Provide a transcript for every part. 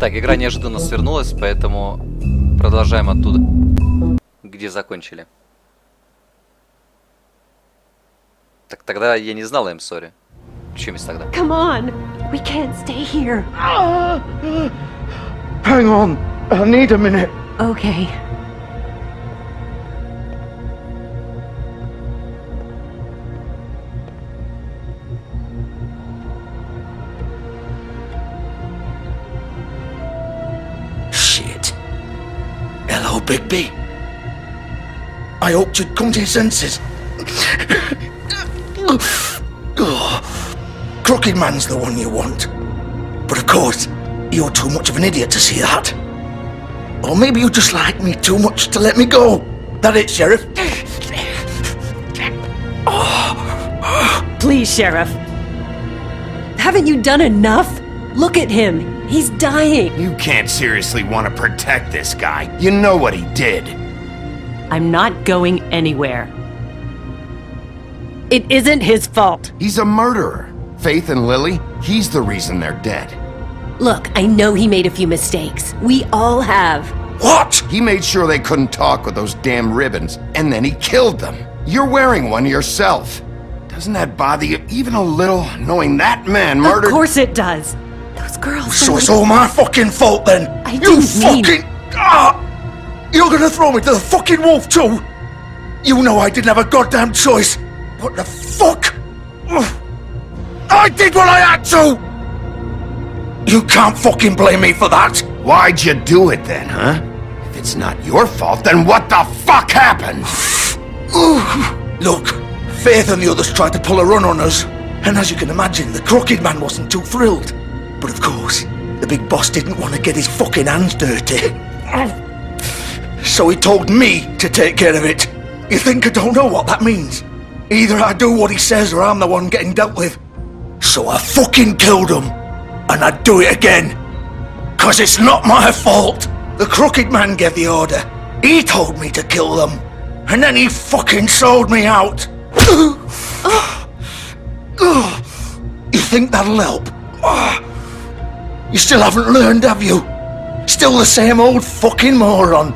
Так, игра неожиданно свернулась, поэтому продолжаем оттуда, где закончили. Так тогда я не знал, I'm sorry. Чем тогда? Come on, we can't stay here. Hang on, I need a minute. Okay. Shit. Hello, Bigby. I hoped you'd come to your senses. Crooked Man's the one you want. But of course, you're too much of an idiot to see that. Or maybe you just like me too much to let me go. That it, Sheriff? Please, Sheriff. Haven't you done enough? Look at him. He's dying. You can't seriously want to protect this guy. You know what he did. I'm not going anywhere. It isn't his fault. He's a murderer. Faith and Lily, he's the reason they're dead. Look, I know he made a few mistakes. We all have. What? He made sure they couldn't talk with those damn ribbons, and then he killed them. You're wearing one yourself. Doesn't that bother you even a little, knowing that man murdered— Of course it does. Those girls— So it's all my fucking fault then? I didn't mean— You're gonna throw me to the fucking wolf too? You know I didn't have a goddamn choice. What the fuck? I did what I had to! You can't fucking blame me for that! Why'd you do it then, huh? If it's not your fault, then what the fuck happened? Look, Faith and the others tried to pull a run on us, and as you can imagine, the Crooked Man wasn't too thrilled. But of course, the big boss didn't want to get his fucking hands dirty. So he told me to take care of it. You think I don't know what that means? Either I do what he says or I'm the one getting dealt with. So I fucking killed him. And I'd do it again. 'Cause it's not my fault. The Crooked Man gave the order. He told me to kill them. And then he fucking sold me out. You think that'll help? You still haven't learned, have you? Still the same old fucking moron.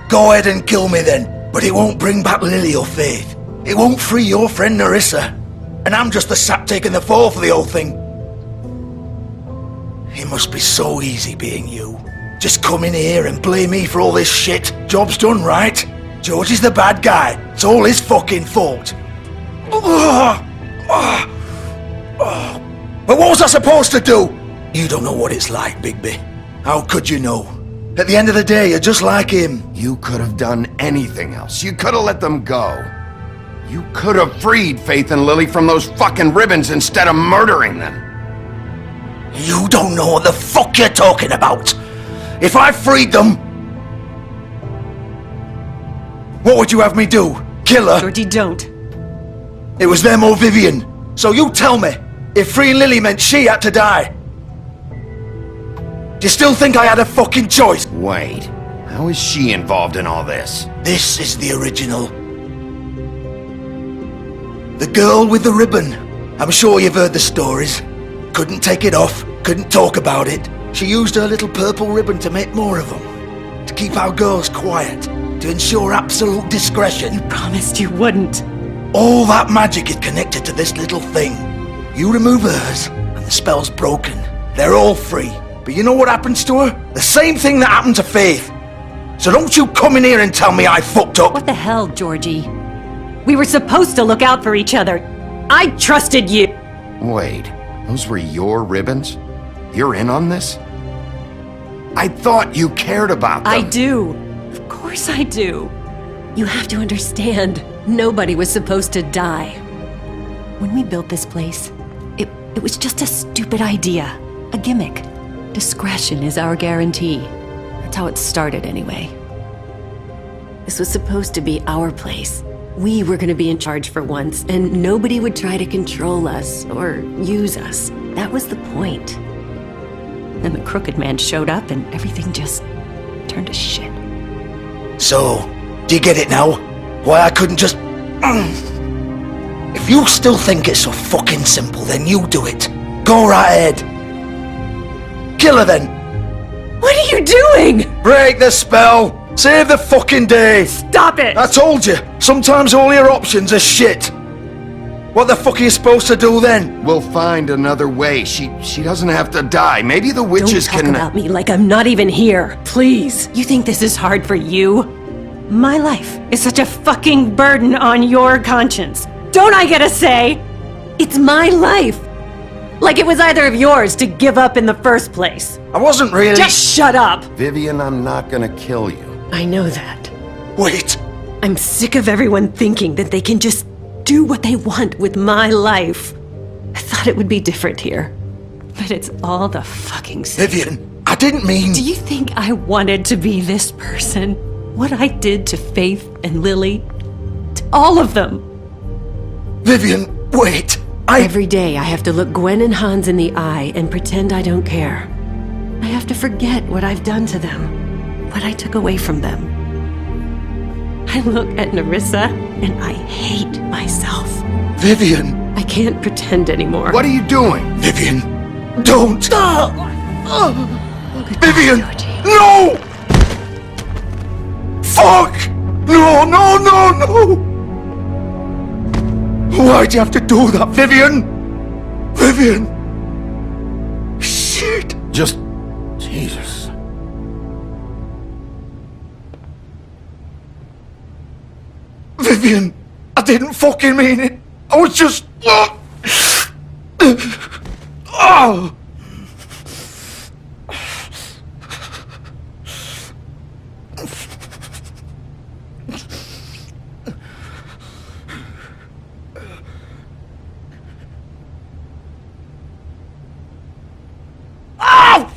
Go ahead and kill me then, but it won't bring back Lily or Faith. It won't free your friend Nerissa. And I'm just the sap taking the fall for the whole thing. It must be so easy being you. Just come in here and blame me for all this shit. Job's done, right? George is the bad guy. It's all his fucking fault. But what was I supposed to do? You don't know what it's like, Bigby. How could you know? At the end of the day, you're just like him. You could have done anything else. You could have let them go. You could have freed Faith and Lily from those fucking ribbons instead of murdering them. You don't know what the fuck you're talking about. If I freed them, what would you have me do? Kill her? Georgie, don't. It was them or Vivian. So you tell me, if freeing Lily meant she had to die, do you still think I had a fucking choice? Wait, how is she involved in all this? This is the original. The girl with the ribbon. I'm sure you've heard the stories. Couldn't take it off, couldn't talk about it. She used her little purple ribbon to make more of them. To keep our girls quiet. To ensure absolute discretion. Promised you wouldn't. All that magic is connected to this little thing. You remove hers, and the spell's broken. They're all free. But you know what happens to her? The same thing that happened to Faith. So don't you come in here and tell me I fucked up. What the hell, Georgie? We were supposed to look out for each other. I trusted you. Wait, those were your ribbons? You're in on this? I thought you cared about them. I do. Of course I do. You have to understand, nobody was supposed to die. When we built this place, it was just a stupid idea. A gimmick. Discretion is our guarantee. That's how it started anyway. This was supposed to be our place. We were gonna be in charge for once, and nobody would try to control us or use us. That was the point. Then the Crooked Man showed up and everything just turned to shit. So, do you get it now? Why I couldn't just... If you still think it's so fucking simple, then you do it. Go right ahead. kill her then? What are you doing? Break the spell! Save the fucking day! Stop it! I told you, sometimes all your options are shit. What the fuck are you supposed to do then? We'll find another way. She doesn't have to die. Maybe the witches Don't talk can... about me like I'm not even here. Please. You think this is hard for you? My life is such a fucking burden on your conscience. Don't I get a say? It's my life. Like it was either of yours to give up in the first place. I wasn't really... Just shut up. Vivian, I'm not gonna kill you. I know that. Wait. I'm sick of everyone thinking that they can just do what they want with my life. I thought it would be different here. But it's all the fucking same. Vivian, I didn't mean... Do you think I wanted to be this person? What I did to Faith and Lily? To all of them. Vivian, wait. Every day I have to look Gwen and Hans in the eye and pretend I don't care. I have to forget what I've done to them. What I took away from them. I look at Nerissa and I hate myself. Vivian. I can't pretend anymore. What are you doing? Vivian, don't. Vivian, Georgie. no! Fuck! No, no, no, no! Why'd you have to do that, Vivian? Vivian! Shit! Just... Jesus. Vivian, I didn't fucking mean it. I was just... Oh!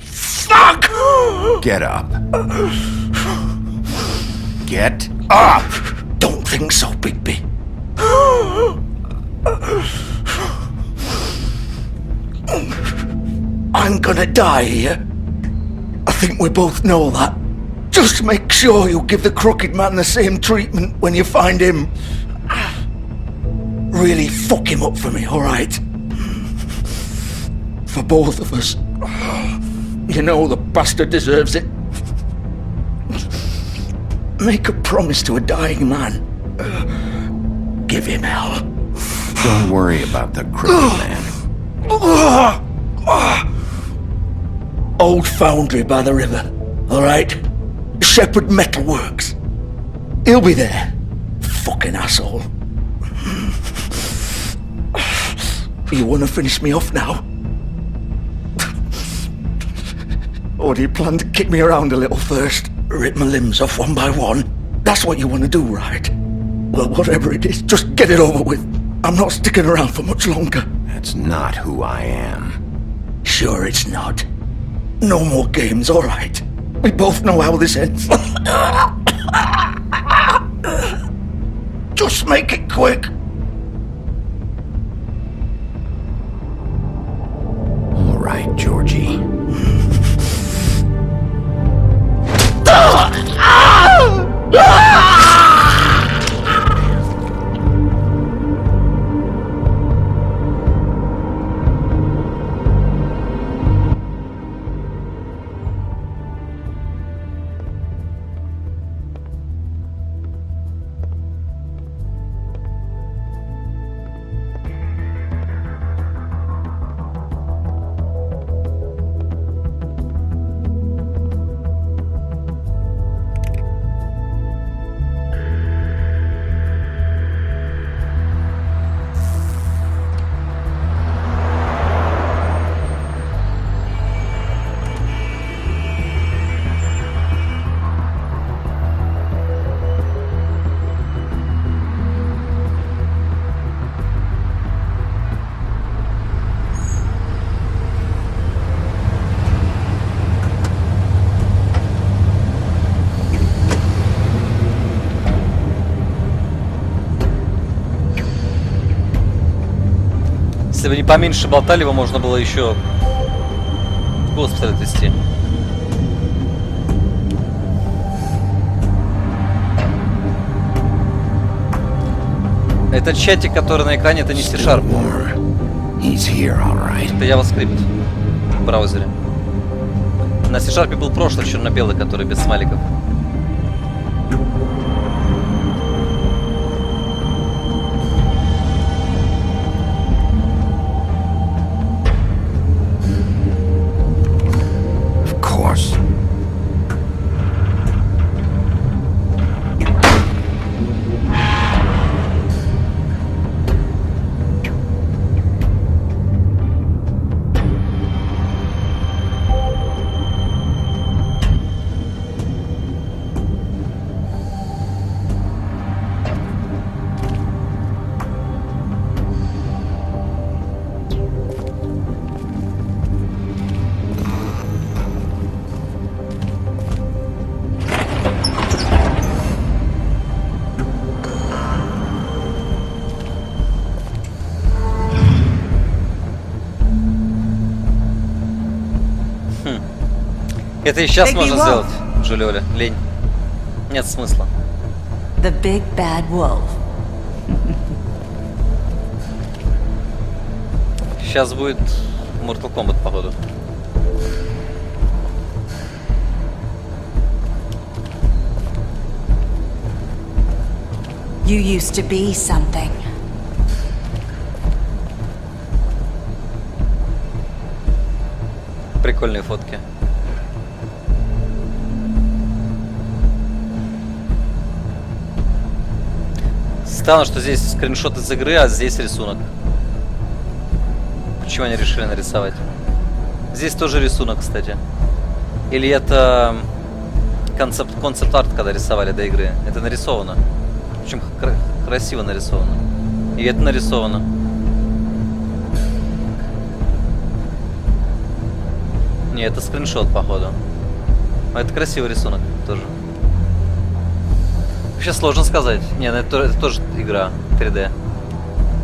Fuck! Get up. Get up! Don't think so, Bigby. I'm gonna die here. I think we both know that. Just make sure you give the crooked man the same treatment when you find him. Really fuck him up for me, alright? For both of us. You know the bastard deserves it. Make a promise to a dying man. Give him hell. Don't worry about the crooked man. Old foundry by the river, alright? Shepherd Metalworks. He'll be there. Fucking asshole. You wanna finish me off now? Or do you plan to kick me around a little first? Rip my limbs off one by one? That's what you want to do, right? Well, whatever it is, just get it over with. I'm not sticking around for much longer. That's not who I am. Sure it's not. No more games, alright? We both know how this ends. Just make it quick. All right, Georgie. Если бы не поменьше болтали, его можно было еще в госпиталь отвезти. Этот чатик, который на экране, это не C-Sharp. He's here, all right. Это JavaScript в браузере. На C-Sharp был прошлый черно-белый, который без смайликов. Of course. Это и сейчас можно сделать, Жулёля. Лень. Нет смысла. The big bad wolf. Сейчас будет Mortal Kombat, походу. You used to be something. Прикольные фотки. Странно, что здесь скриншот из игры, а здесь рисунок. Почему они решили нарисовать? Здесь тоже рисунок, кстати. Или это концепт-арт, когда рисовали до игры. Это нарисовано. Причем красиво нарисовано. И это нарисовано. Не, это скриншот, походу. А это красивый рисунок тоже. Вообще сложно сказать. Не, ну это тоже игра 3D.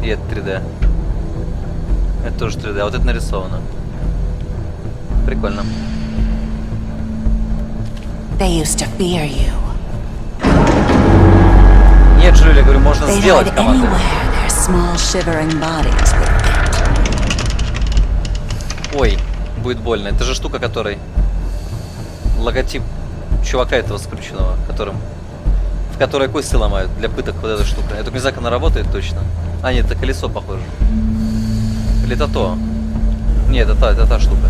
И это 3D. Это тоже 3D, а вот это нарисовано. Прикольно. They used to fear you. Нет, Жюля, я говорю, можно They сделать hide команду. anywhere their small shivering bodies would fit. Ой, будет больно. Это же штука, которой логотип чувака этого скрученного, в которой кости ломают для пыток, вот эта штука. Я только не знаю, как она работает точно. А, нет, это колесо похоже. Или это то? Нет, это та штука.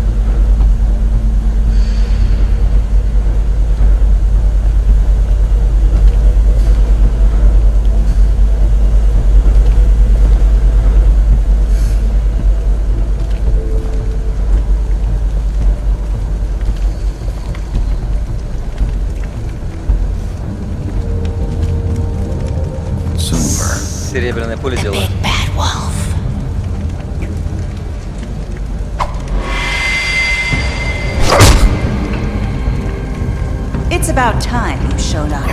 Серебряное поле дело. Big bad wolf. It's about time you showed up.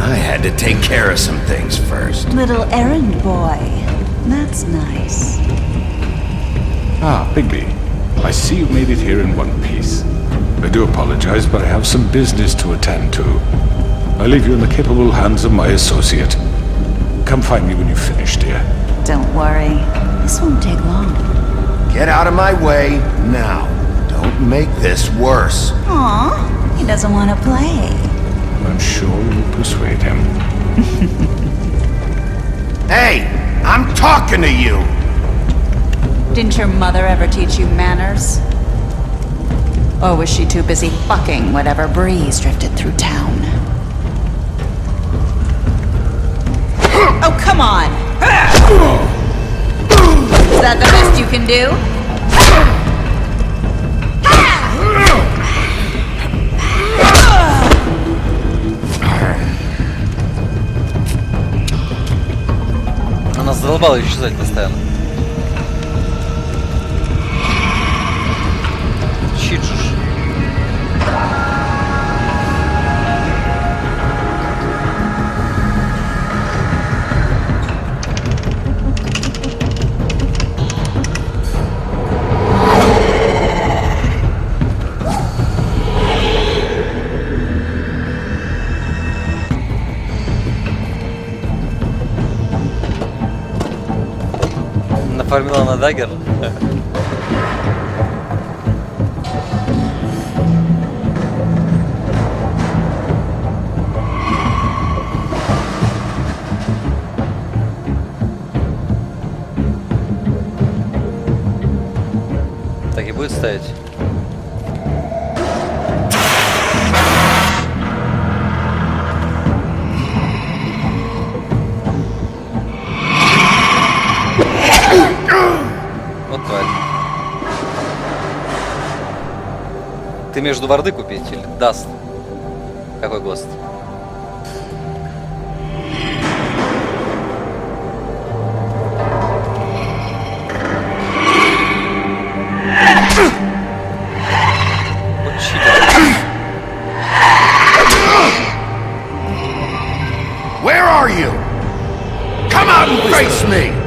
I had to take care of some things first. Little errand boy. That's nice. Ah, Bigby. I see you made it here in one piece. I do apologize, but I have some business to attend to. I leave you in the capable hands of my associate. Come find me when you've finished, dear. Don't worry. This won't take long. Get out of my way now. Don't make this worse. Aw, he doesn't want to play. I'm sure you'll persuade him. Hey, I'm talking to you. Didn't your mother ever teach you manners? Or was she too busy fucking whatever breeze drifted through town? Oh, come on! Is that the best you can do? Она задолбала исчезать постоянно. Чиджуш. Нафармила на дагер. Так и будет ставить. Вот тварь. Ты между Варды купить или даст? Какой ГОСТ? Where are you? Come out and face me!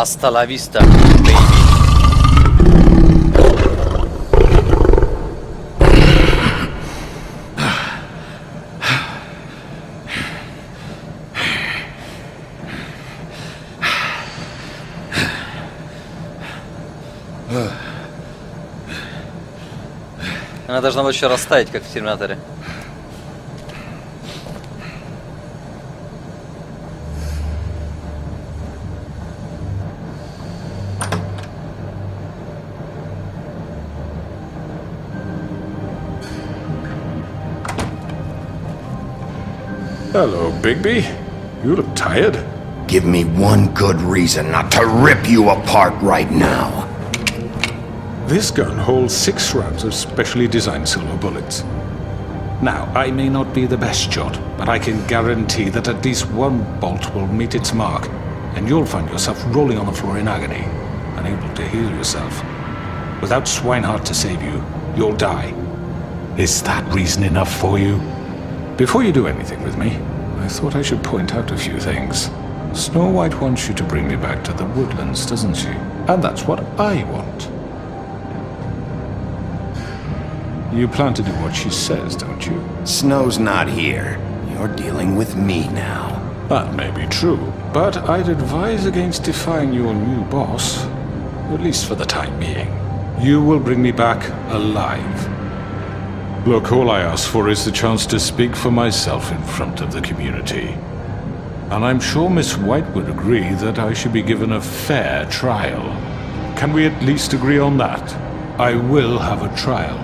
Hasta la vista, baby. Она должна быть еще растаять, как в Терминаторе. Hello, Bigby. You look tired. Give me one good reason not to rip you apart right now. This gun holds 6 rounds of specially designed silver bullets. Now, I may not be the best shot, but I can guarantee that at least one bolt will meet its mark, and you'll find yourself rolling on the floor in agony, unable to heal yourself. Without Swinehart to save you, you'll die. Is that reason enough for you? Before you do anything with me, I thought I should point out a few things. Snow White wants you to bring me back to the woodlands, doesn't she? And that's what I want. You plan to do what she says, don't you? Snow's not here. You're dealing with me now. That may be true, but I'd advise against defying your new boss, at least for the time being. You will bring me back alive. Look, all I ask for is the chance to speak for myself in front of the community. And I'm sure Miss White would agree that I should be given a fair trial. Can we at least agree on that? I will have a trial.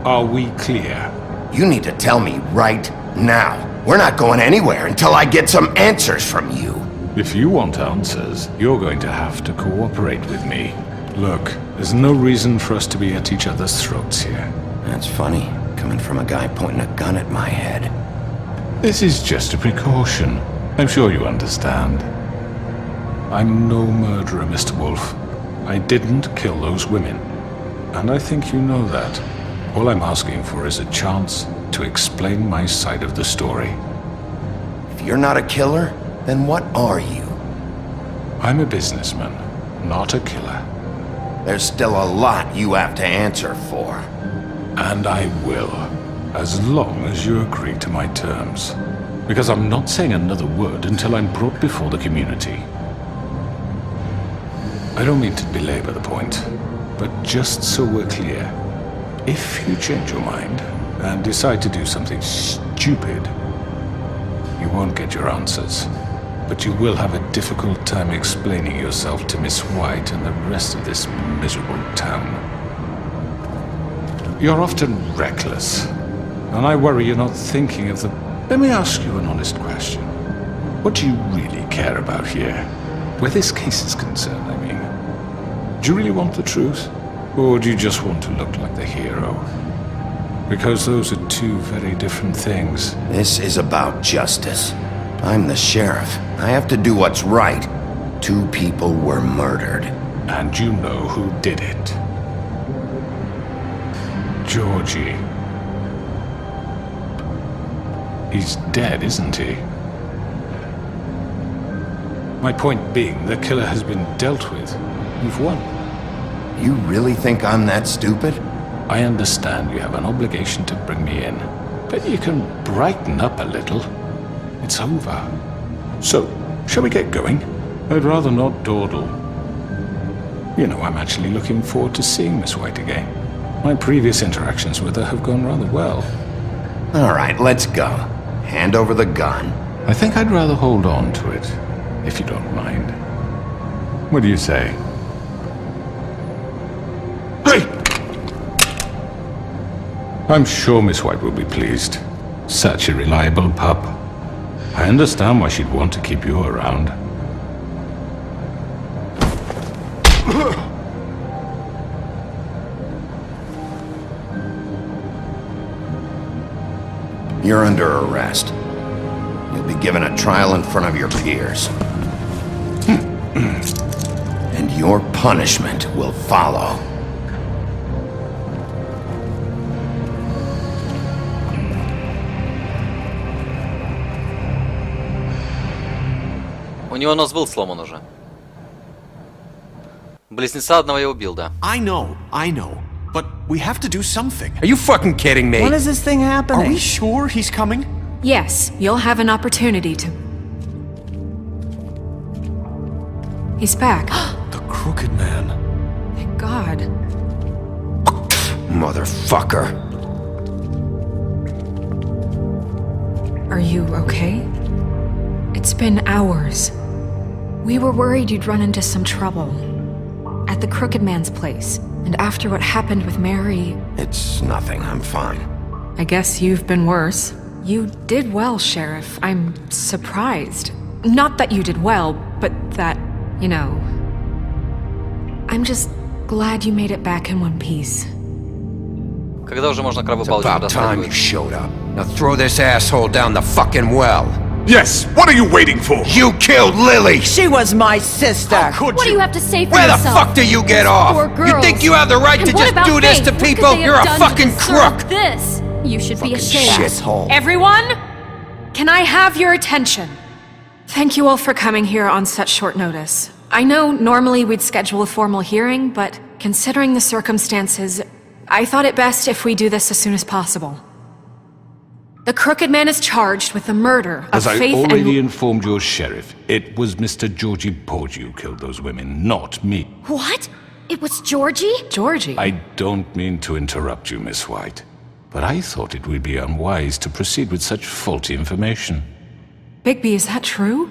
Are we clear? You need to tell me right now. We're not going anywhere until I get some answers from you. If you want answers, you're going to have to cooperate with me. Look, there's no reason for us to be at each other's throats here. That's funny, coming from a guy pointing a gun at my head. This is just a precaution. I'm sure you understand. I'm no murderer, Mr. Wolf. I didn't kill those women. And I think you know that. All I'm asking for is a chance to explain my side of the story. If you're not a killer, then what are you? I'm a businessman, not a killer. There's still a lot you have to answer for. And I will, as long as you agree to my terms. Because I'm not saying another word until I'm brought before the community. I don't mean to belabor the point, but just so we're clear, if you change your mind and decide to do something stupid, you won't get your answers. But you will have a difficult time explaining yourself to Miss White and the rest of this miserable town. You're often reckless, and I worry you're not thinking of the... Let me ask you an honest question. What do you really care about here? Where this case is concerned, I mean. Do you really want the truth? Or do you just want to look like the hero? Because those are two very different things. This is about justice. I'm the sheriff. I have to do what's right. 2 people were murdered. And you know who did it. Georgie. He's dead, isn't he? My point being, the killer has been dealt with. You've won. You really think I'm that stupid? I understand you have an obligation to bring me in, but you can brighten up a little. It's over. So, shall we get going? I'd rather not dawdle. You know, I'm actually looking forward to seeing Miss White again. My previous interactions with her have gone rather well. All right, let's go. Hand over the gun. I think I'd rather hold on to it, if you don't mind. What do you say? Hey! I'm sure Miss White will be pleased. Such a reliable pup. I understand why she'd want to keep you around. You're under arrest. You'll be given a trial in front of your peers. And your punishment will follow. У него нос был сломан уже. Близнеца одного я убил, да. I know. But we have to do something. Are you fucking kidding me? When is this thing Are happening? we sure he's coming? Yes, you'll have an opportunity to... He's back. The Crooked Man. Thank God. Motherfucker. Are you okay? It's been hours. We were worried you'd run into some trouble. At the Crooked Man's place. And after what happened with Mary... It's nothing, I'm fine. I guess you've been worse. You did well, Sheriff. I'm surprised. Not that you did well, but that, you know... I'm just glad you made it back in one piece. Когда уже можно крабы It's палочку about достать time you будет? showed up. Now throw this asshole down the fucking well. Yes, what are you waiting for? You killed Lily! She was my sister. Could What do you have to say for Where the yourself? fuck do you get off? Poor You girls. think you have the right And to what just about do this Faith? to What could people? they You're have a done to fucking deserve crook! This. You should be ashamed. Shithole. Everyone, can I have your attention? Thank you all for coming here on such short notice. I know normally we'd schedule a formal hearing, but considering the circumstances, I thought it best if we do this as soon as possible. The Crooked Man is charged with the murder of As I Faith already and... informed your sheriff, it was Mr. Georgie Porgy who killed those women, not me. What? It was Georgie? Georgie? I don't mean to interrupt you, Miss White, but I thought it would be unwise to proceed with such faulty information. Bigby, is that true?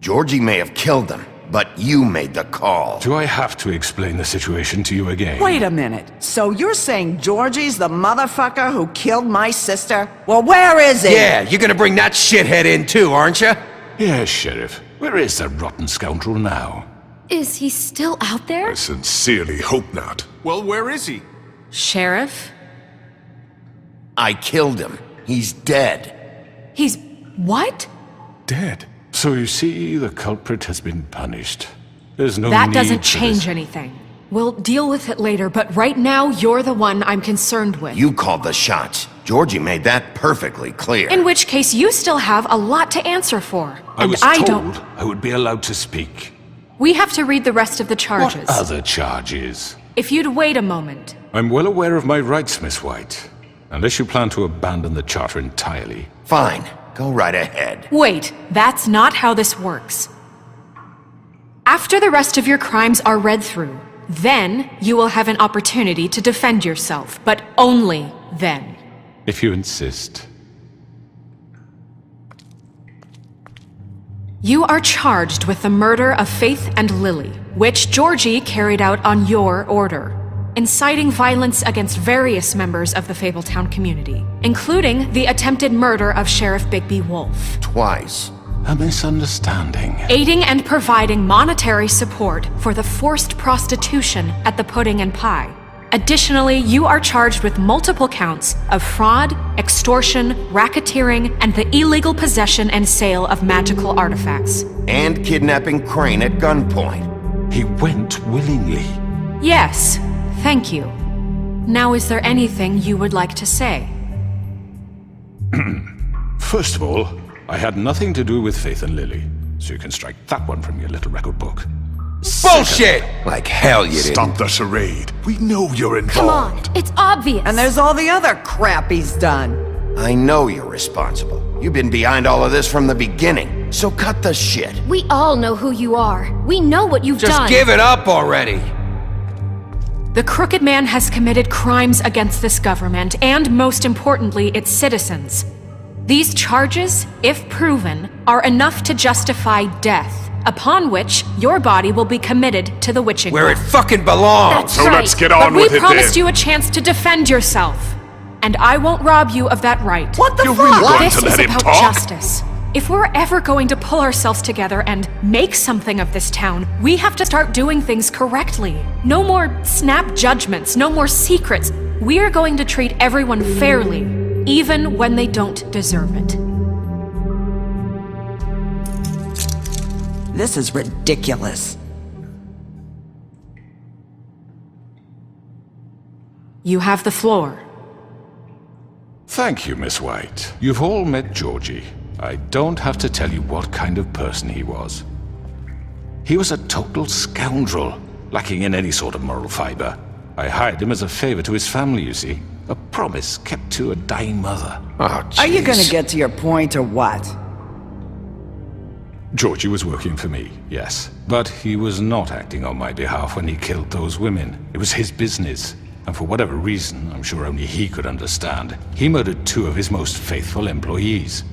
Georgie may have killed them, but you made the call. Do I have to explain the situation to you again? Wait a minute. So you're saying Georgie's the motherfucker who killed my sister? Well, where is he? Yeah, you're gonna bring that shithead in too, aren't you? Yes, Sheriff. Where is that rotten scoundrel now? Is he still out there? I sincerely hope not. Well, where is he? Sheriff? I killed him. He's dead. He's... what? Dead. So you see, the culprit has been punished. There's no That need doesn't for change this. anything. We'll deal with it later, but right now, you're the one I'm concerned with. You called the shots. Georgie made that perfectly clear. In which case, you still have a lot to answer for. I was and told I would be allowed to speak. We have to read the rest of the charges. What other charges? If you'd wait a moment. I'm well aware of my rights, Miss White. Unless you plan to abandon the charter entirely. Fine. Go right ahead. Wait, that's not how this works. After the rest of your crimes are read through, then you will have an opportunity to defend yourself, but only then. If you insist. You are charged with the murder of Faith and Lily, which Georgie carried out on your order, inciting violence against various members of the Fabletown community, including the attempted murder of Sheriff Bigby Wolf. Twice. A misunderstanding. Aiding and providing monetary support for the forced prostitution at the Pudding and Pie. Additionally, you are charged with multiple counts of fraud, extortion, racketeering, and the illegal possession and sale of magical artifacts. And kidnapping Crane at gunpoint. He went willingly. Yes, thank you. Now, is there anything you would like to say? First of all, I had nothing to do with Faith and Lily, so you can strike that one from your little record book. Bullshit! Like hell you didn't. Stop the charade. We know you're involved. Come on, it's obvious. And there's all the other crap he's done. I know you're responsible. You've been behind all of this from the beginning. So cut the shit. We all know who you are. We know what you've Just done. give it up already. The Crooked Man has committed crimes against this government and, most importantly, its citizens. These charges, if proven, are enough to justify death, upon which your body will be committed to the witching Where it well. fucking belongs. That's right. get But we promised you a chance to defend yourself, and I won't rob you of that right. What the You're fuck? really going This to is let him about talk? justice. If we're ever going to pull ourselves together and make something of this town, we have to start doing things correctly. No more snap judgments, no more secrets. We are going to treat everyone fairly, even when they don't deserve it. This is ridiculous. You have the floor. Thank you, Miss White. You've all met Georgie. I don't have to tell you what kind of person he was. He was a total scoundrel, lacking in any sort of moral fiber. I hired him as a favor to his family, you see. A promise kept to a dying mother. Oh, jeez. Are you gonna get to your point or what? Georgie was working for me, yes. But he was not acting on my behalf when he killed those women. It was his business. And for whatever reason, I'm sure only he could understand, he murdered 2 of his most faithful employees.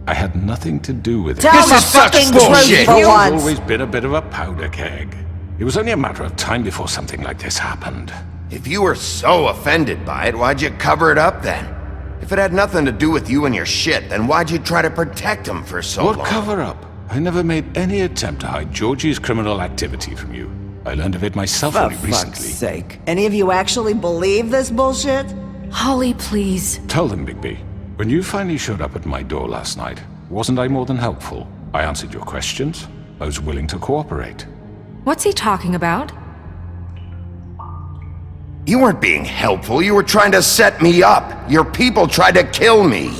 I had nothing to do with it. Tell This the is such fucking bullshit. truth for He's once! always been a bit of a powder keg. It was only a matter of time before something like this happened. If you were so offended by it, why'd you cover it up then? If it had nothing to do with you and your shit, then why'd you try to protect him for so long? What cover up? I never made any attempt to hide Georgie's criminal activity from you. I learned of it myself For only fuck's recently. sake. Any of you actually believe this bullshit? Holly, please. Tell them, Bigby. When you finally showed up at my door last night, wasn't I more than helpful? I answered your questions. I was willing to cooperate. What's he talking about? You weren't being helpful, you were trying to set me up. Your people tried to kill me.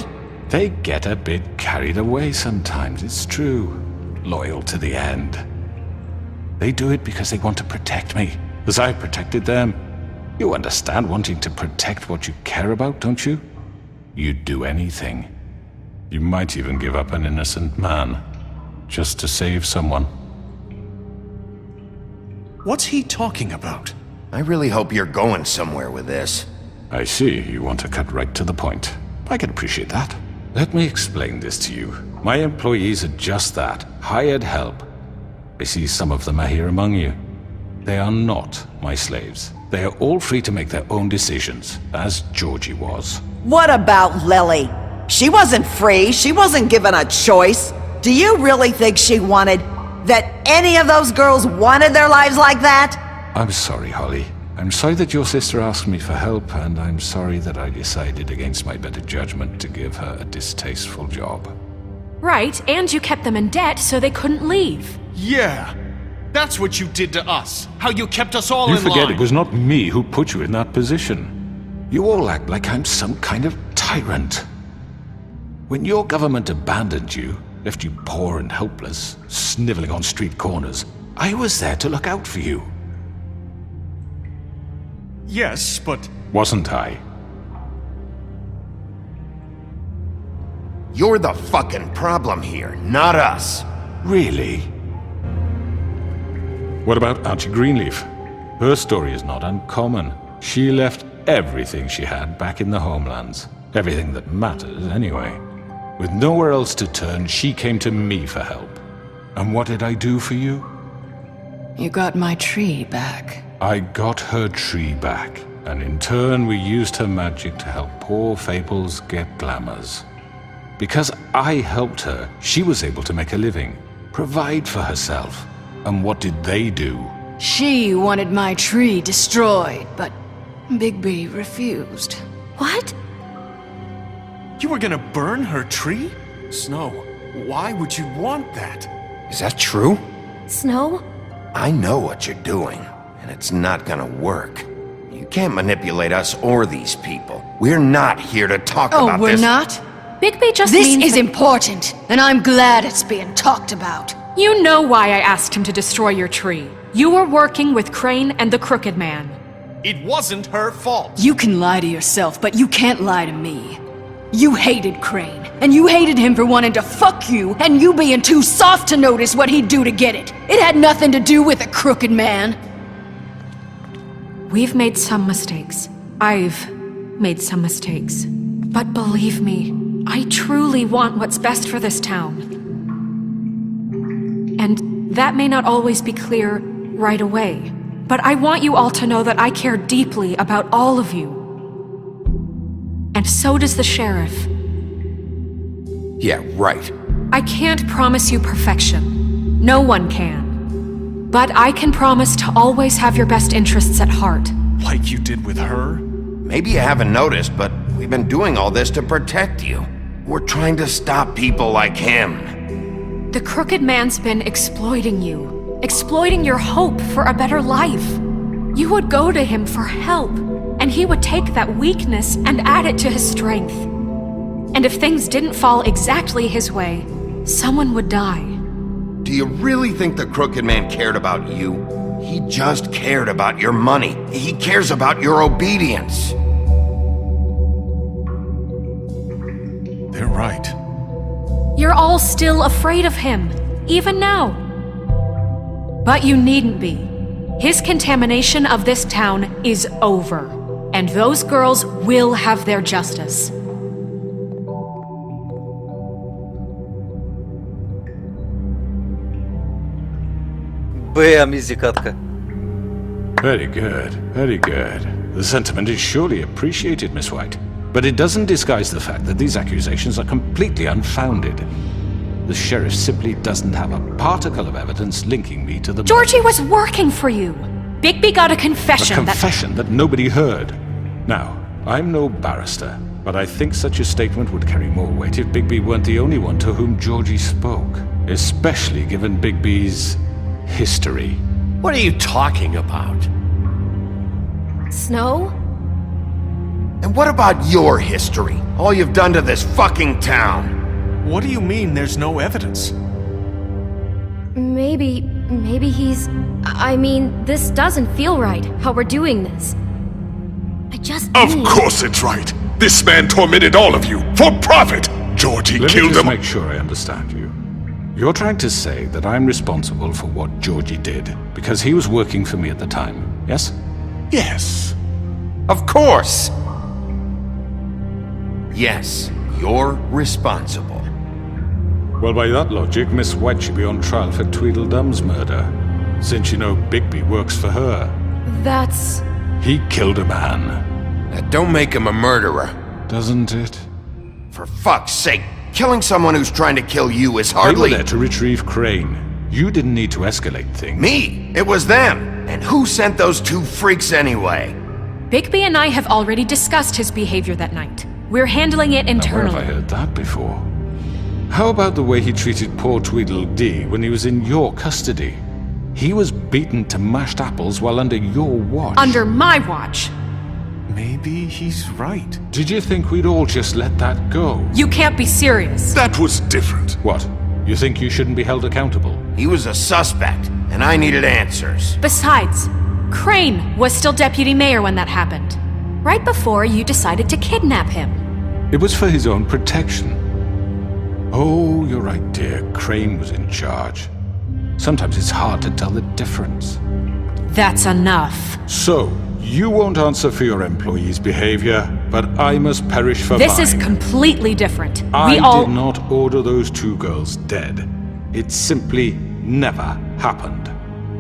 They get a bit carried away sometimes, it's true. Loyal to the end. They do it because they want to protect me, as I protected them. You understand wanting to protect what you care about, don't you? You'd do anything. You might even give up an innocent man, just to save someone. What's he talking about? I really hope you're going somewhere with this. I see you want to cut right to the point. I can appreciate that. Let me explain this to you. My employees are just that, hired help. I see some of them are here among you. They are not my slaves. They are all free to make their own decisions, as Georgie was. What about Lily? She wasn't free. She wasn't given a choice. Do you really think she wanted... that any of those girls wanted their lives like that? I'm sorry, Holly. I'm sorry that your sister asked me for help, and I'm sorry that I decided against my better judgment to give her a distasteful job. Right, and you kept them in debt so they couldn't leave. Yeah. That's what you did to us. How you kept us all You in forget line. it was not me who put you in that position. You all act like I'm some kind of tyrant. When your government abandoned you, left you poor and helpless, sniveling on street corners, I was there to look out for you. Yes, but... Wasn't I? You're the fucking problem here, not us. Really? What about Auntie Greenleaf? Her story is not uncommon. She left everything she had back in the homelands. Everything that matters, anyway. With nowhere else to turn, she came to me for help. And what did I do for you? You got my tree back. I got her tree back, and in turn we used her magic to help poor Fables get glamours. Because I helped her, she was able to make a living, provide for herself. And what did they do? She wanted my tree destroyed, but Bigby refused. What? You were gonna burn her tree? Snow, why would you want that? Is that true? Snow? I know what you're doing, and it's not gonna work. You can't manipulate us or these people. We're not here to talk about Oh, we're this. not? Bigby just This means is that- important, and I'm glad it's being talked about. You know why I asked him to destroy your tree. You were working with Crane and the Crooked Man. It wasn't her fault. You can lie to yourself, but you can't lie to me. You hated Crane, and you hated him for wanting to fuck you, and you being too soft to notice what he'd do to get it. It had nothing to do with the Crooked Man. We've made some mistakes. I've made some mistakes. But believe me, I truly want what's best for this town. And that may not always be clear right away, but I want you all to know that I care deeply about all of you. And so does the sheriff. Yeah, right. I can't promise you perfection. No one can. But I can promise to always have your best interests at heart. Like you did with her? Maybe you haven't noticed, but we've been doing all this to protect you. We're trying to stop people like him. The Crooked Man's been exploiting you. Exploiting your hope for a better life. You would go to him for help, and he would take that weakness and add it to his strength. And if things didn't fall exactly his way, someone would die. Do you really think the crooked man cared about you? He just cared about your money. He cares about your obedience. They're right. You're all still afraid of him, even now. But you needn't be. His contamination of this town is over, and those girls will have their justice. Бэм, изи катка. Very good, very good. The sentiment is surely appreciated, Miss White. But it doesn't disguise the fact that these accusations are completely unfounded. The sheriff simply doesn't have a particle of evidence linking me to the... Georgie was working for you. Bigby got a confession A confession that nobody heard. Now, I'm no barrister, but I think such a statement would carry more weight if Bigby weren't the only one to whom Georgie spoke. Especially given Bigby's history. What are you talking about? Snow? And what about your history? All you've done to this fucking town? What do you mean there's no evidence? Maybe he's... I mean, this doesn't feel right, how we're doing this. I just Of need... course it's right. This man tormented all of you for profit. Georgie Let me killed just him. make sure I understand you. You're trying to say that I'm responsible for what Georgie did because he was working for me at the time, yes? Yes. Of course! Yes, you're responsible. Well, by that logic, Miss White should be on trial for Tweedledum's murder, since you know Bigby works for her. That's... He killed a man. That don't make him a murderer. Doesn't it? For fuck's sake, killing someone who's trying to kill you is They hardly... were there to retrieve Crane. You didn't need to escalate things. Me! It was them! And who sent those two freaks anyway? Bigby and I have already discussed his behavior that night. We're handling it Now, where internally. have I heard that before? How about the way he treated poor Tweedledee when he was in your custody? He was beaten to mashed apples while under your watch. Under my watch. Maybe he's right. Did you think we'd all just let that go? You can't be serious. That was different. What? You think you shouldn't be held accountable? He was a suspect, and I needed answers. Besides, Crane was still deputy mayor when that happened. Right before you decided to kidnap him. It was for his own protection. Oh, you're right, dear. Crane was in charge. Sometimes it's hard to tell the difference. That's enough. So, you won't answer for your employees' behavior, but I must perish for This mine. is completely different. I We all... did not order those two girls dead. It simply never happened.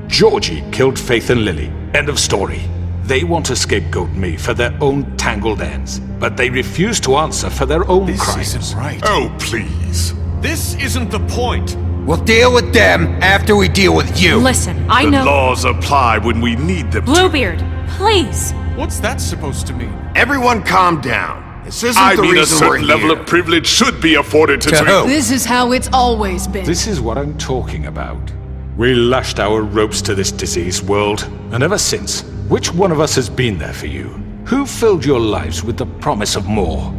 Georgie killed Faith and Lily. End of story. They want to scapegoat me for their own tangled ends, but they refuse to answer for their own This crimes. isn't right. Oh, please. This isn't the point. We'll deal with them after we deal with you. Listen, I The know... laws apply when we need them to. Bluebeard, please. What's that supposed to mean? Everyone calm down. This isn't I the mean, a reason we're certain level here. of privilege should be afforded to... who? This is how it's always been. This is what I'm talking about. We lashed our ropes to this diseased world, and ever since, which one of us has been there for you? Who filled your lives with the promise of more?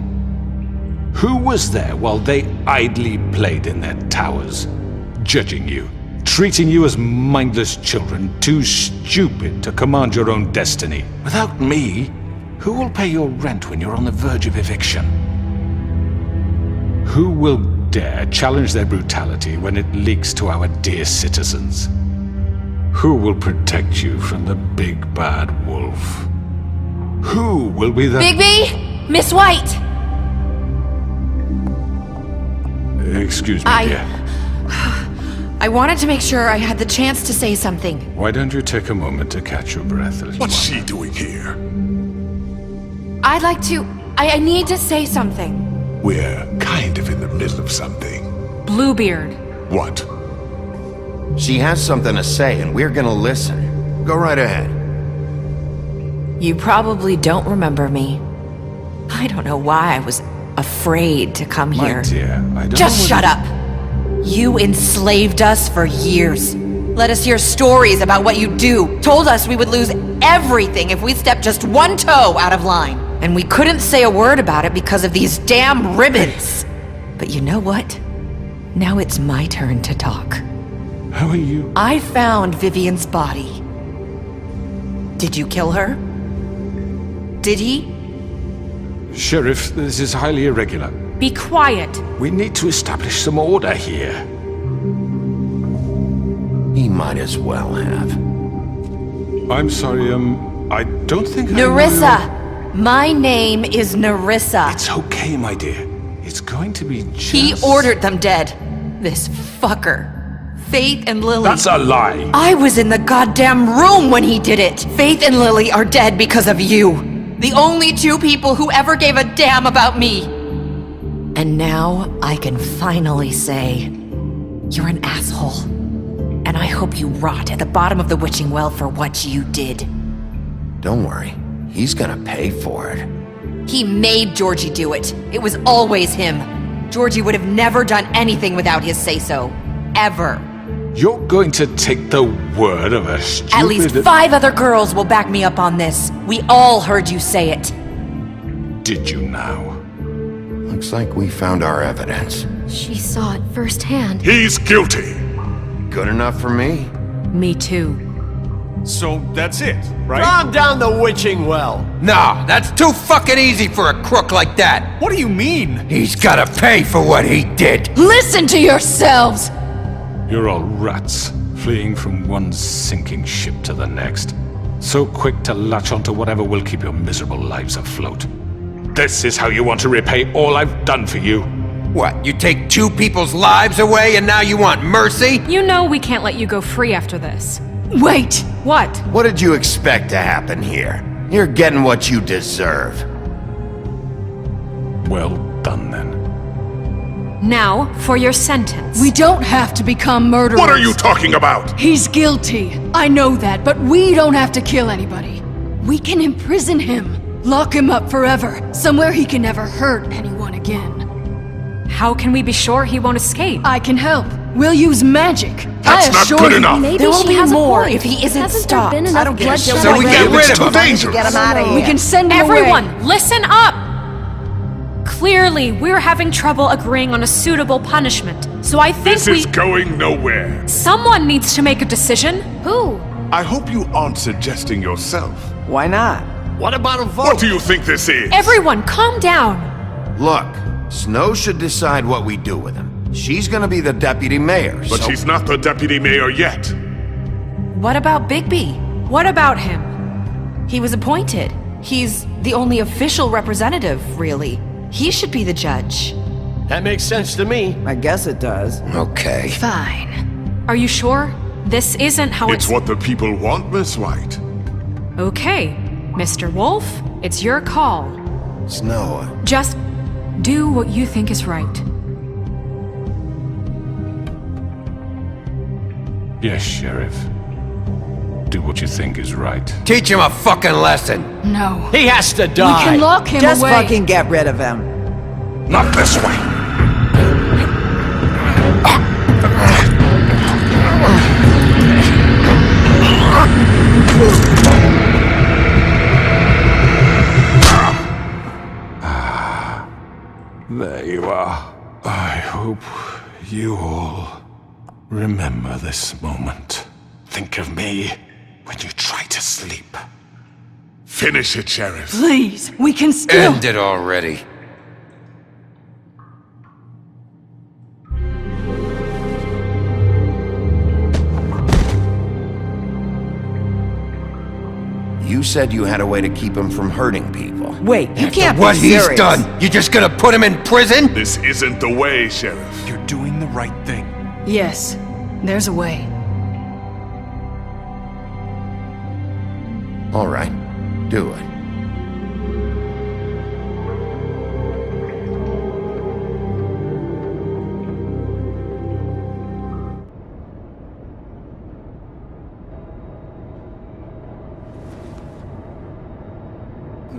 Who was there while they idly played in their towers, judging you, treating you as mindless children, too stupid to command your own destiny? Without me, who will pay your rent when you're on the verge of eviction? Who will dare challenge their brutality when it leaks to our dear citizens? Who will protect you from the big bad wolf? Who will be the... Bigby! Miss White! Excuse me, dear. I wanted to make sure I had the chance to say something. Why don't you take a moment to catch your breath, little What's one? she doing here? I'd like to... I need to say something. We're kind of in the middle of something. Bluebeard. What? She has something to say, and we're gonna listen. Go right ahead. You probably don't remember me. I don't know why I was afraid to come My here. dear, I don't Just know shut up! You enslaved us for years. Let us hear stories about what you do. Told us we would lose everything if we stepped just one toe out of line. And we couldn't say a word about it because of these damn ribbons. But you know what? Now it's my turn to talk. How are you? I found Vivian's body. Did you kill her? Did he? Sheriff, this is highly irregular. Be quiet. We need to establish some order here. He might as well have. I'm sorry, I don't think Nerissa! My name is Nerissa. It's okay, my dear. It's going to be just... He ordered them dead. This fucker. Faith and Lily. That's a lie. I was in the goddamn room when he did it. Faith and Lily are dead because of you. The only two people who ever gave a damn about me. And now I can finally say, you're an asshole. And I hope you rot at the bottom of the witching well for what you did. Don't worry. He's gonna pay for it. He made Georgie do it. It was always him. Georgie would have never done anything without his say-so. Ever. You're going to take the word of a stupid... At least 5 other girls will back me up on this. We all heard you say it. Did you now? Looks like we found our evidence. She saw it firsthand. He's guilty. Good enough for me. Me too. So that's it, right? Calm down the witching well. No, that's too fucking easy for a crook like that. What do you mean? He's gotta pay for what he did. Listen to yourselves! You're all rats, fleeing from one sinking ship to the next. So quick to latch onto whatever will keep your miserable lives afloat. This is how you want to repay all I've done for you? What, you take 2 people's lives away and now you want mercy? You know we can't let you go free after this. Wait! What? What did you expect to happen here? You're getting what you deserve. Well done, then. Now, for your sentence. We don't have to become murderers. What are you talking about? He's guilty. I know that, but we don't have to kill anybody. We can imprison him. Lock him up forever, somewhere he can never hurt anyone again. How can we be sure he won't escape? I can help. We'll use magic. That's not good enough. Maybe There will she be has more a point. if he isn't Hasn't stopped. There been I enough don't get bloodshed it. So we already? get rid of him. Dangerous. Get him out of here. We can send him Everyone, away. listen up! Clearly, we're having trouble agreeing on a suitable punishment. So I think This is going nowhere. someone needs to make a decision. Who? I hope you aren't suggesting yourself. Why not? What about a vote? What do you think this is? Everyone, calm down. Look, Snow should decide what we do with him. She's gonna be the deputy mayor, But so... she's not the deputy mayor yet. What about Bigby? What about him? He was appointed. He's the only official representative, really. He should be the judge. That makes sense to me. I guess it does. Okay. Fine. Are you sure? This isn't how It's what the people want, Miss White. Okay, Mr. Wolf, it's your call. Snow, Just do what you think is right. Yes, Sheriff. Do what you think is right. Teach him a fucking lesson. No. He has to We die. can lock him Just away. fucking get rid of him. Not this way. There you are. I hope you all remember this moment. Think of me when you try to sleep. Finish it, Sheriff. Please, we can still... End it already. you said you had a way to keep him from hurting people. Wait, you can't What be he's serious. done, you just gonna put him in prison? This isn't the way, Sheriff. You're doing the right thing. Yes, there's a way. All right, do it.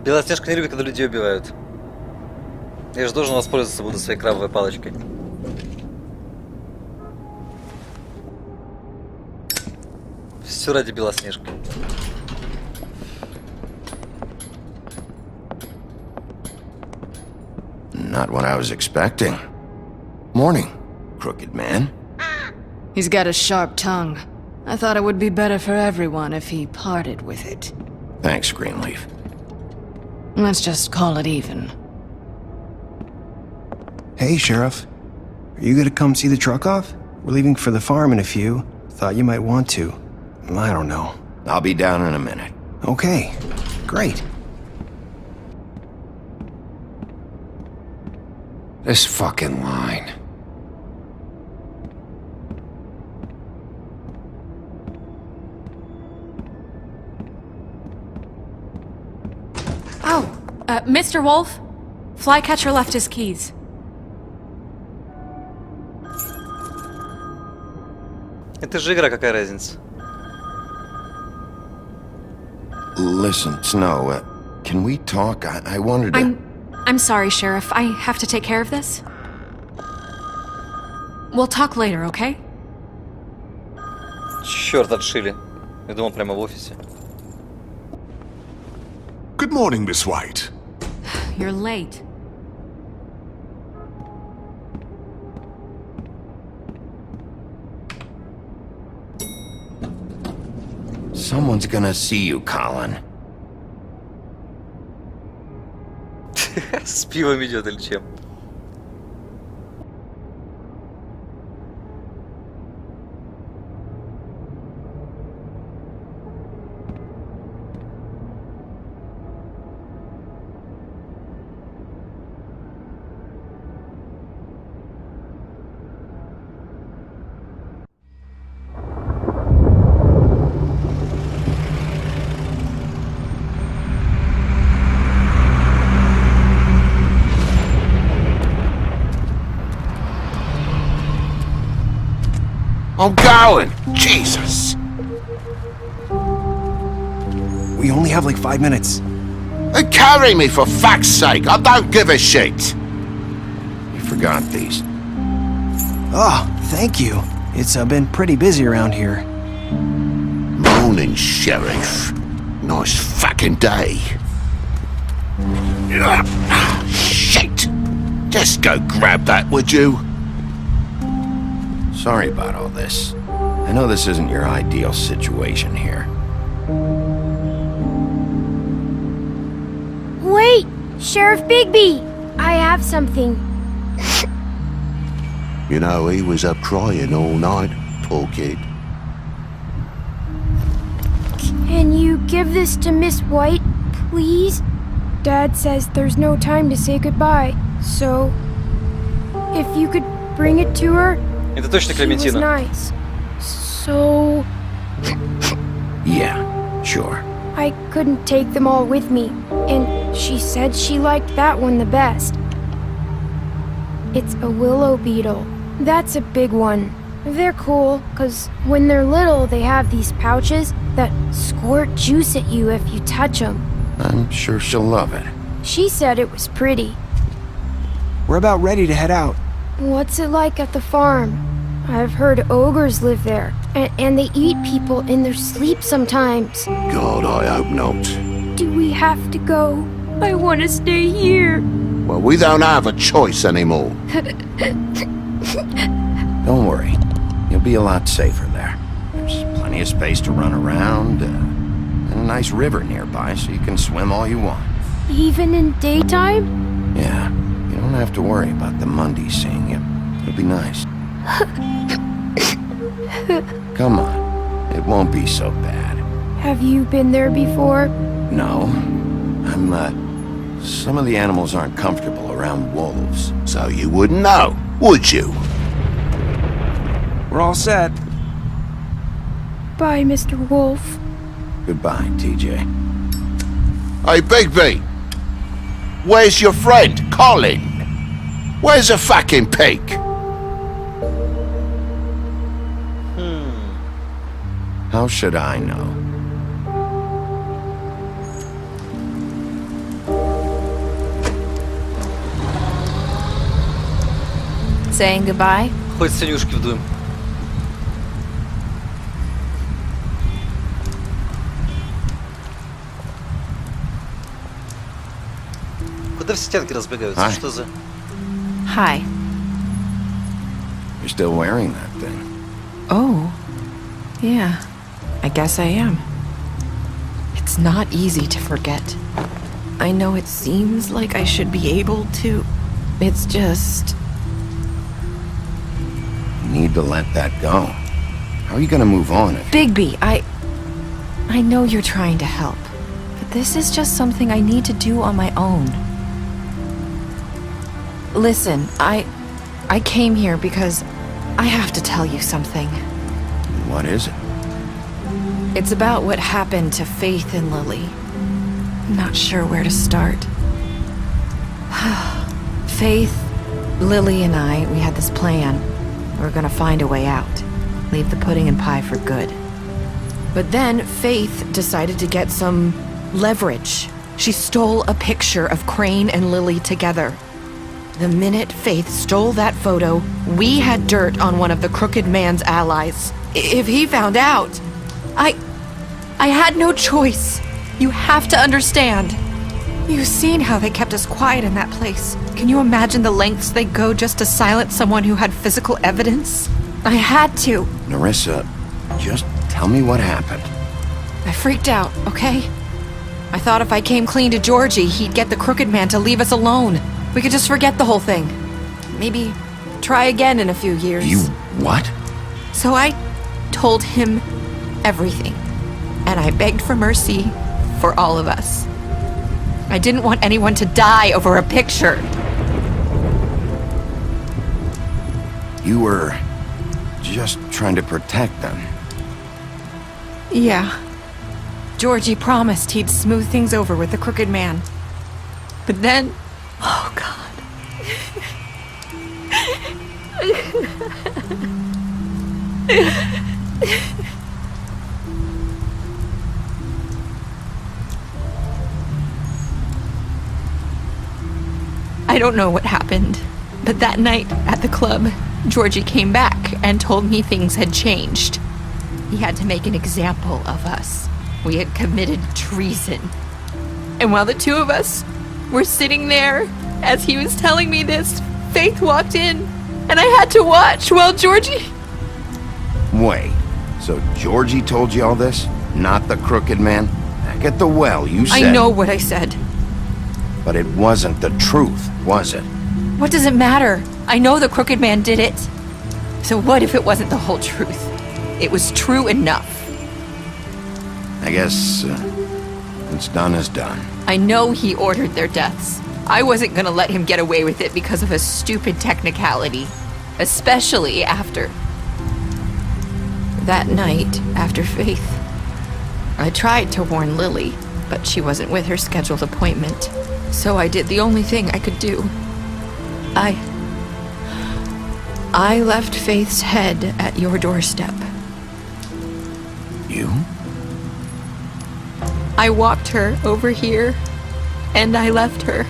Белоснежка не любит, когда людей убивают. Я же должен воспользоваться буду своей крабовой палочкой. Все ради Белоснежки. Not what I was expecting. Morning, crooked man. He's got a sharp tongue. I thought it would be better for everyone if he parted with it. Thanks, Greenleaf. Let's just call it even. Hey, Sheriff. Are you gonna come see the truck off? We're leaving for the farm in a few. Thought you might want to. I don't know. I'll be down in a minute. Okay, great. This fucking line. Oh, Mr. Wolf? Flycatcher left his keys. Это же игра, какая разница? Listen, Snow, can we talk? I wanted to... I'm sorry, Sheriff. I have to take care of this. We'll talk later, okay? Черт, отшили. Я думал, прямо в офисе. Good morning, Miss White. You're late. Someone's gonna see you, Colin. С пивом идет или чем? I'm going! Jesus! We only have like 5 minutes. Carry me, for fuck's sake! I don't give a shit! You forgot these. Oh, thank you. It's been pretty busy around here. Morning, Sheriff. Nice fucking day. Shit! Just go grab that, would you? Sorry about all this. I know this isn't your ideal situation here. Wait! Sheriff Bigby! I have something. You know, he was up crying all night, poor kid. Can you give this to Miss White, please? Dad says there's no time to say goodbye, so... if you could bring it to her... Это точно Клементина. She was nice. So... Yeah, sure. I couldn't take them all with me, and she said she liked that one the best. It's a willow beetle. That's a big one. They're cool, because when they're little, they have these pouches that squirt juice at you if you touch them. I'm sure she'll love it. She said it was pretty. We're about ready to head out. What's it like at the farm? I've heard ogres live there, and they eat people in their sleep sometimes. God, I hope not. Do we have to go? I want to stay here. Well, we don't have a choice anymore. Don't worry. You'll be a lot safer there. There's plenty of space to run around, and a nice river nearby so you can swim all you want. Even in daytime? Yeah, you don't have to worry about the Mundies seeing you. It'll be nice. Come on, it won't be so bad. Have you been there before? No, some of the animals aren't comfortable around wolves. So you wouldn't know, would you? We're all set. Bye, Mr. Wolf. Goodbye, TJ. Hey, Bigby! Where's your friend, Colin? Where's the fucking pig? How should I know? Saying goodbye? Хоть синюшки вдуем. Куда все тянки разбегаются? Hi. Что за... Hi. You're still wearing that thing. Oh, yeah, I guess I am. It's not easy to forget. I know it seems like I should be able to. It's just... You need to let that go. How are you gonna move on if... Bigby, I know you're trying to help, but this is just something I need to do on my own. Listen, I came here because I have to tell you something. What is it? It's about what happened to Faith and Lily. I'm not sure where to start. Faith, Lily, and we had this plan. We're gonna find a way out. Leave the pudding and pie for good. But then Faith decided to get some leverage. She stole a picture of Crane and Lily together. The minute Faith stole that photo, we had dirt on one of the crooked man's allies. If he found out, I had no choice. You have to understand. You've seen how they kept us quiet in that place. Can you imagine the lengths they go just to silence someone who had physical evidence? I had to. Nerissa, just tell me what happened. I freaked out, okay? I thought if I came clean to Georgie, he'd get the crooked man to leave us alone. We could just forget the whole thing. Maybe try again in a few years. You what? So I told him everything. And I begged for mercy for all of us. I didn't want anyone to die over a picture. You were just trying to protect them. Yeah. Georgie promised he'd smooth things over with the crooked man. But then... Oh, God. I don't know what happened, but that night at the club, Georgie came back and told me things had changed. He had to make an example of us. We had committed treason. And while the two of us were sitting there, as he was telling me this, Faith walked in, and I had to watch while Georgie... Wait, so Georgie told you all this? Not the crooked man? Back at the well, you said... I know what I said. But it wasn't the truth, was it? What does it matter? I know the crooked man did it. So what if it wasn't the whole truth? It was true enough. I guess, what's done is done. I know he ordered their deaths. I wasn't gonna let him get away with it because of a stupid technicality. Especially after... that night, after Faith. I tried to warn Lily, but she wasn't with her scheduled appointment. So I did the only thing I could do. I left Faith's head at your doorstep. You? I walked her over here, and I left her,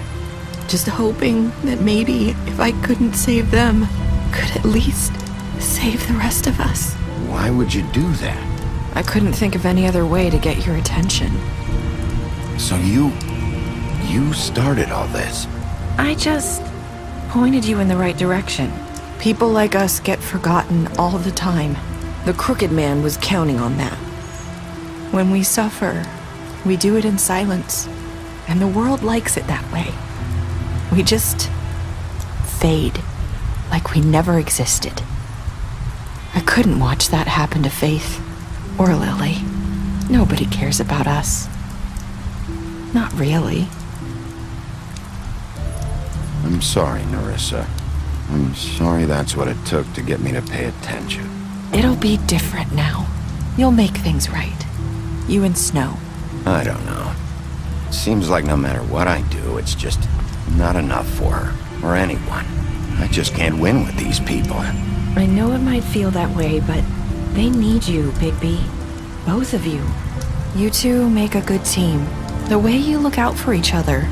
just hoping that maybe if I couldn't save them, could at least save the rest of us. Why would you do that? I couldn't think of any other way to get your attention. So you started all this? I just pointed you in the right direction. People like us get forgotten all the time. The crooked man was counting on that. When we suffer, we do it in silence, and the world likes it that way. We just fade, like we never existed. I couldn't watch that happen to Faith or Lily. Nobody cares about us. Not really. I'm sorry, Nerissa. I'm sorry that's what it took to get me to pay attention. It'll be different now. You'll make things right. You and Snow. I don't know. It seems like no matter what I do, it's just not enough for her, or anyone. I just can't win with these people. I know it might feel that way, but they need you, Bigby. Both of you. You two make a good team. The way you look out for each other,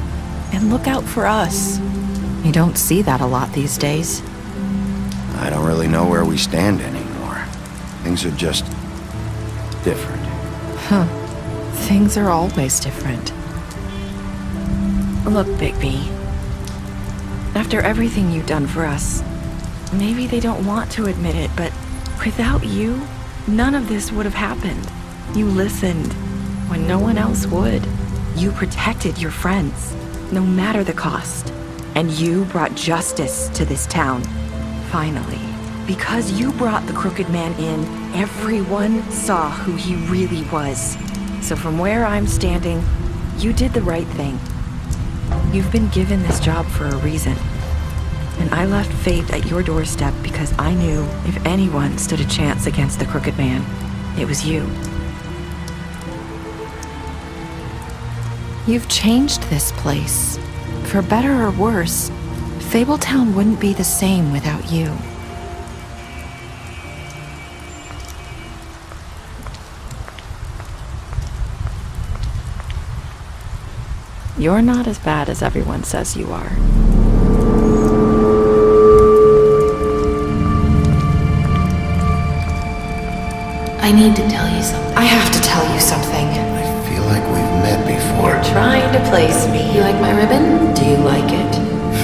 and look out for us. You don't see that a lot these days. I don't really know where we stand anymore. Things are just different. Huh. Things are always different. Look, Bigby. After everything you've done for us, maybe they don't want to admit it, but Without you, none of this would have happened. You listened when no one else would. You protected your friends, no matter the cost. And you brought justice to this town. Finally. Because you brought the crooked man in, everyone saw who he really was. So from where I'm standing, you did the right thing. You've been given this job for a reason. And I left Faith at your doorstep because I knew if anyone stood a chance against the crooked man, it was you. You've changed this place. For better or worse, Fabletown wouldn't be the same without you. You're not as bad as everyone says you are. I need to tell you something. I have to tell you something. I feel like we've met before. You're trying to place me. You like my ribbon? Do you like it?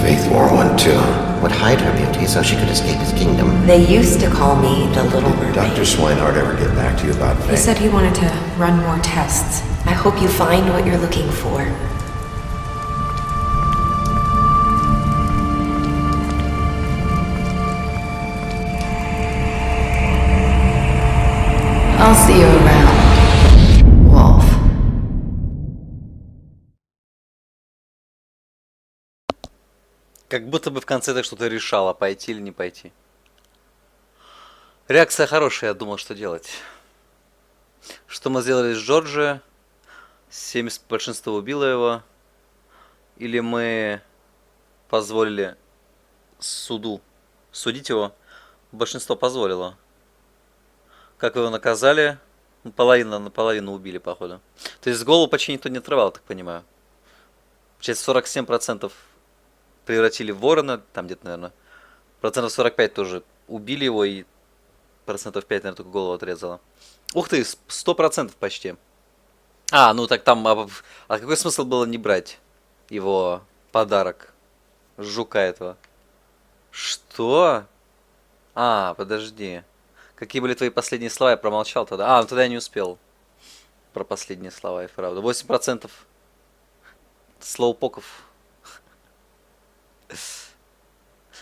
Faith wore one too. Would hide her beauty so she could escape his kingdom. They used to call me the Little Mermaid. Dr. Swinehart ever get back to you about Faith? He said he wanted to run more tests. I hope you find what you're looking for. I'll see you around, Wolf. Как будто бы в конце ты что-то решала, пойти или не пойти. Реакция хорошая, я думал, что делать. Что мы сделали с Джорджи? 70% убило его. Или мы позволили суду судить его? Большинство позволило. Как вы его наказали? Наполовину убили, походу. То есть голову почти никто не отрывал, так понимаю. Получается, 47% превратили в ворона, там где-то, наверное. 45% тоже убили его, и 5%, наверное, только голову отрезало. Ух ты, 100% почти. А, ну так там... А какой смысл было не брать его подарок? Жука этого. Что? А, подожди. Какие были твои последние слова? Я промолчал тогда. А, ну тогда я не успел. Про последние слова, и правда. 8% слоупоков.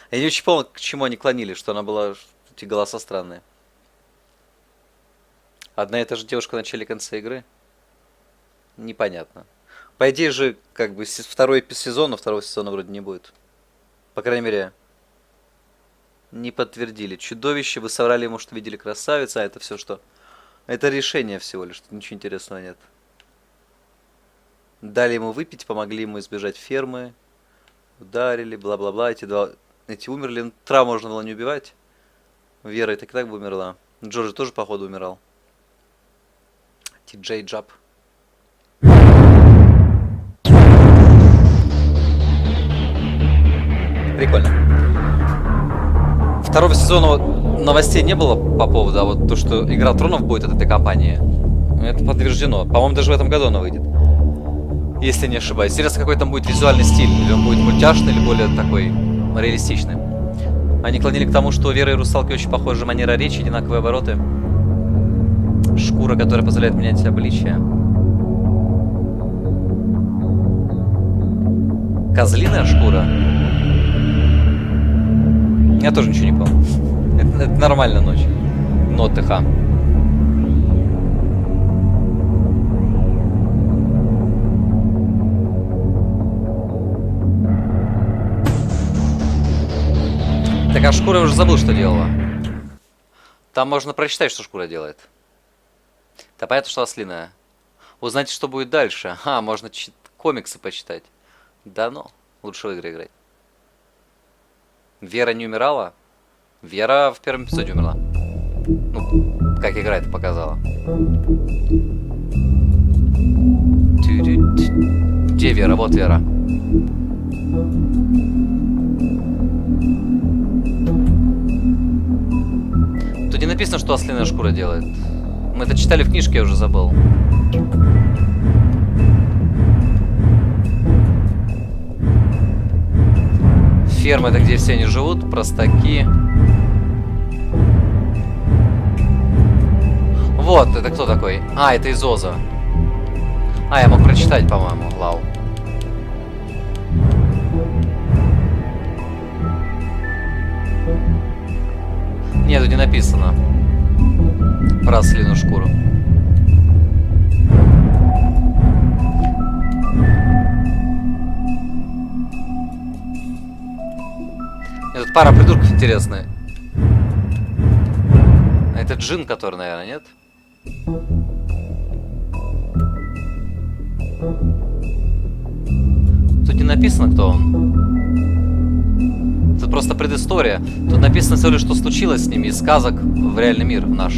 Я не очень помню, к чему они клонили, что она была... Эти голоса странные. Одна и та же девушка в начале и конце игры? Непонятно. По идее же, как бы, второй сезон, но второго сезона вроде не будет. По крайней мере... Не подтвердили. Чудовище, вы соврали ему, что видели красавицу, а это все что? Это решение всего лишь, ничего интересного нет. Дали ему выпить, помогли ему избежать фермы. Ударили, бла-бла-бла. Эти умерли. Ну, травму можно было не убивать. Вера и так бы умерла. Джорджи тоже, походу, умирал. Ти-Джей Джаб. Прикольно. Второго сезона новостей не было по поводу, а вот то, что Игра Тронов будет от этой компании, это подтверждено. По-моему, даже в этом году она выйдет. Если не ошибаюсь. Интересно, какой там будет визуальный стиль. Или он будет мультяшный, или более такой реалистичный. Они клонили к тому, что у Веры и Русалки очень похожа манера речи, одинаковые обороты. Шкура, которая позволяет менять обличие. Козлиная шкура? Я тоже ничего не помню. Это нормально ночь. Но ТХ. Так, а шкура, я уже забыл, что делала. Там можно прочитать, что шкура делает. Да понятно, что ослиная. Узнать, что будет дальше. А, можно комиксы почитать. Да ну, лучше в игры играть. Вера не умирала? Вера в первом эпизоде умерла. Ну, как игра это показала. Где Вера? Вот Вера. Тут не написано, что ослиная шкура делает. Мы это читали в книжке, я уже забыл. Ферма — это где все они живут, простаки. Вот, это кто такой? А, это из Оза. А, я мог прочитать, по-моему, лау. Нет, тут не написано про ослиную шкуру. Нет, тут пара придурков интересная. Это джин, который, наверное, нет? Тут не написано, кто он. Тут просто предыстория. Тут написано всего лишь, что случилось с ними из сказок в реальный мир, в наш.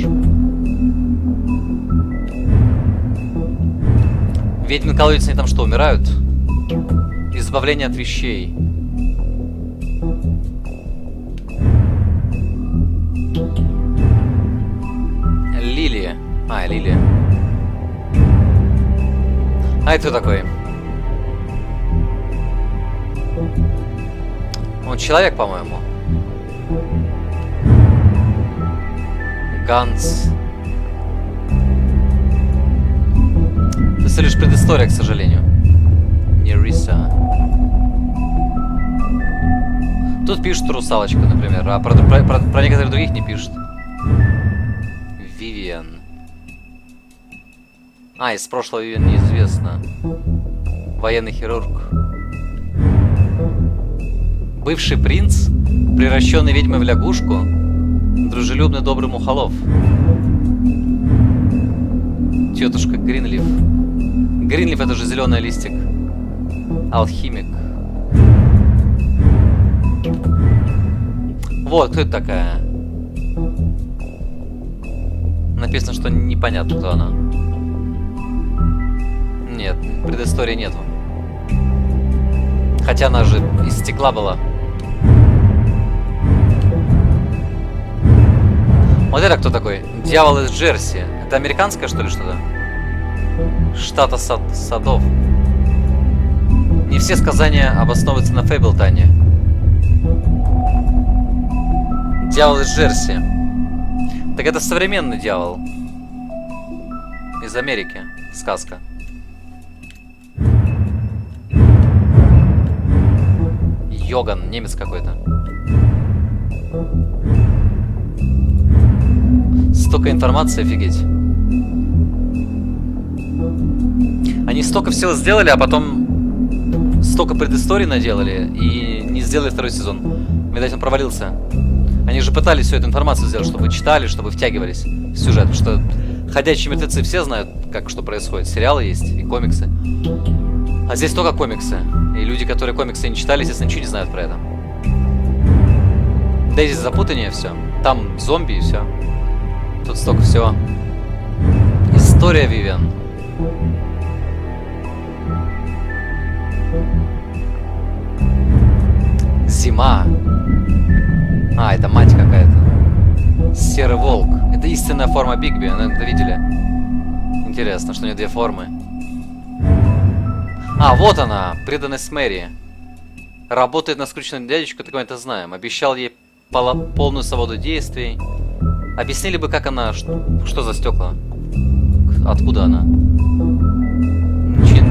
Ведьмин колодец, они там что, умирают? Избавление от вещей. Лилия. А, Лилия. А это кто такой? Он человек, по-моему. Ганс. Это всего лишь предыстория, к сожалению. Нериса. Тут пишет русалочка, например, а про некоторых других не пишет. Вивиан. А, из прошлого Вивиан неизвестно. Военный хирург. Бывший принц, превращенный ведьмой в лягушку, дружелюбный добрый мухолов. Тетушка Гринлиф. Гринлиф — это же зеленый листик. Алхимик. Вот, кто это такая? Написано, что непонятно, кто она. Нет, предыстории нету. Хотя она же из стекла была. Вот это кто такой? Дьявол из Джерси. Это американское, что ли, что-то? Штата садов. Не все сказания обосновываются на Фейблтоне. Дьявол из Джерси. Так это современный дьявол. Из Америки. Сказка. Йоган, немец какой-то. Столько информации, офигеть. Они столько всего сделали, а потом столько предысторий наделали и не сделали второй сезон. Видать, он провалился. Они же пытались всю эту информацию сделать, чтобы вы читали, чтобы вы втягивались в сюжет. Потому что «Ходячие мертвецы» все знают, как что происходит. Сериалы есть и комиксы. А здесь только комиксы. И люди, которые комиксы не читали, естественно, ничего не знают про это. Да и здесь запутание все. Там зомби и все. Тут столько всего. История Вивиан. Зима. А, это мать какая-то. Серый волк. Это истинная форма Бигби. Вы это видели? Интересно, что у нее две формы. А, вот она. Преданность Мэри. Работает на скрученную дядечку, так мы это знаем. Обещал ей полную свободу действий. Объяснили бы, как она... Что за стекла? Откуда она?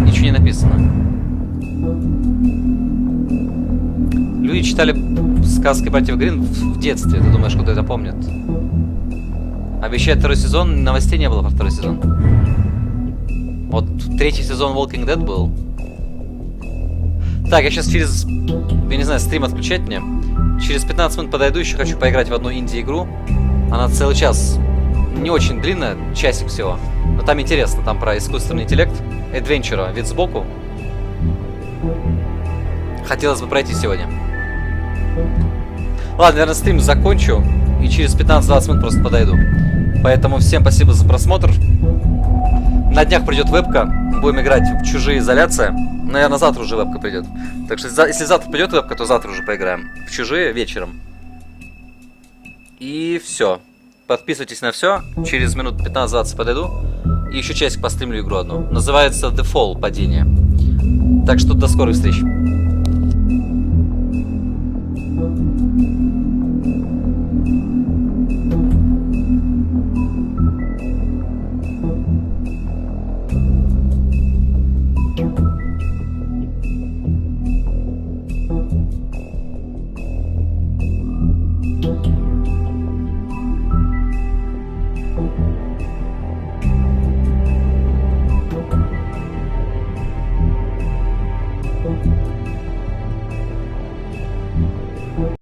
Ничего не написано. Люди читали сказки братьев Грин в детстве. Ты думаешь, кто это помнит? Обещает второй сезон. Новостей не было про второй сезон. Вот третий сезон Walking Dead был. Так, я сейчас через... Я не знаю, стрим отключать мне. Через 15 минут подойду, еще хочу поиграть в одну инди-игру. Она целый час. Не очень длинная, часик всего. Но там интересно, там про искусственный интеллект. Адвенчера, вид сбоку. Хотелось бы пройти сегодня. Ладно, наверное, стрим закончу. И через 15-20 минут просто подойду. Поэтому всем спасибо за просмотр. На днях придет вебка. Будем играть в чужие изоляция. Наверное, завтра уже вебка придет. Так что если завтра придет вебка, то завтра уже поиграем. В чужие вечером. И все. Подписывайтесь на все. Через минут 15-20 подойду. И еще часик постримлю игру одну. Называется The Fall, падение. Так что до скорых встреч.